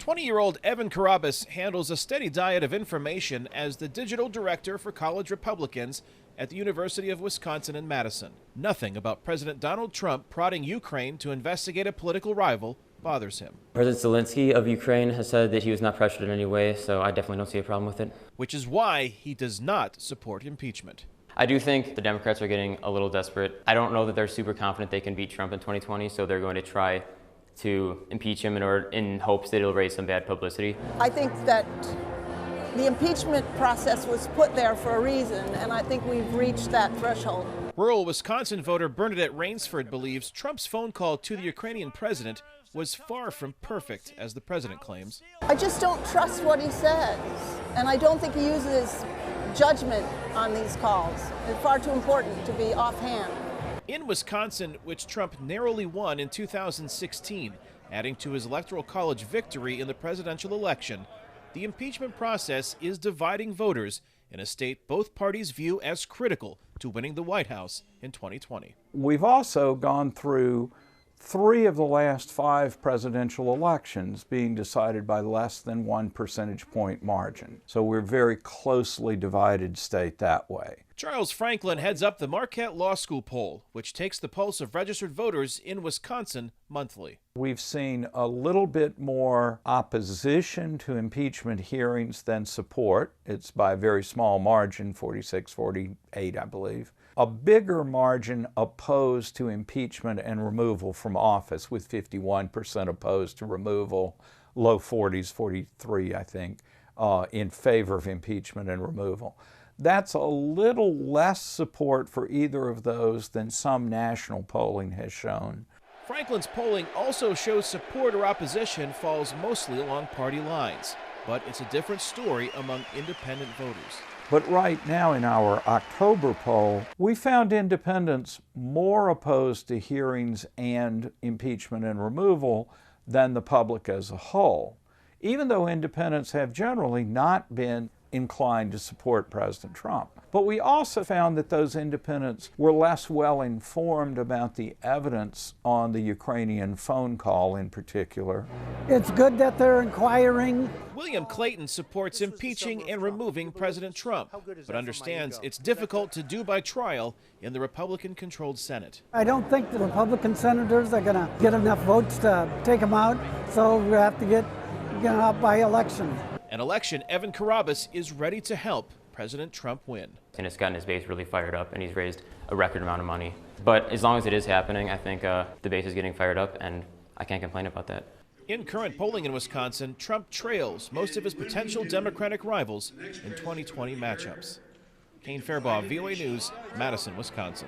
20-year-old Evan Carabas handles a steady diet of information as the digital director for college Republicans at the University of Wisconsin in Madison. Nothing about President Donald Trump prodding Ukraine to investigate a political rival bothers him. President Zelensky of Ukraine has said that he was not pressured in any way, so I definitely don't see a problem with it. Which is why he does not support impeachment. I do think the Democrats are getting a little desperate. I don't know that they're super confident they can beat Trump in 2020, so they're going to try to impeach him in hopes that it'll raise some bad publicity. I think that the impeachment process was put there for a reason, and I think we've reached that threshold. Rural Wisconsin voter Bernadette Rainsford believes Trump's phone call to the Ukrainian president was far from perfect, as the president claims. I just don't trust what he says, and I don't think he uses judgment on these calls. It's far too important to be offhand. In Wisconsin, which Trump narrowly won in 2016, adding to his electoral college victory in the presidential election, the impeachment process is dividing voters in a state both parties view as critical to winning the White House in 2020. We've also gone through 3 of the last 5 presidential elections being decided by less than 1 percentage point margin. So we're a very closely divided state that way. Charles Franklin heads up the Marquette Law School poll, which takes the pulse of registered voters in Wisconsin monthly. We've seen a little bit more opposition to impeachment hearings than support. It's by a very small margin, 46-48, I believe. A bigger margin opposed to impeachment and removal from office, with 51% opposed to removal, low 40s, 43, I think, in favor of impeachment and removal. That's a little less support for either of those than some national polling has shown. Franklin's polling also shows support or opposition falls mostly along party lines, but it's a different story among independent voters. But right now in our October poll, we found independents more opposed to hearings and impeachment and removal than the public as a whole, even though independents have generally not been inclined to support President Trump. But we also found that those independents were less well informed about the evidence on the Ukrainian phone call in particular. It's good that they're inquiring. William Clayton supports impeaching and removing President Trump, but understands it's difficult to do by trial in the Republican-controlled Senate. I don't think the Republican senators are going to get enough votes to take him out, so we have to get out by election. An election Evan Carabas is ready to help President Trump win. And it's gotten his base really fired up, and he's raised a record amount of money. But as long as it is happening, I think the base is getting fired up, and I can't complain about that. In current polling in Wisconsin, Trump trails most of his potential Democratic rivals in 2020 matchups. Kane Fairbaugh, VOA News, Madison, Wisconsin.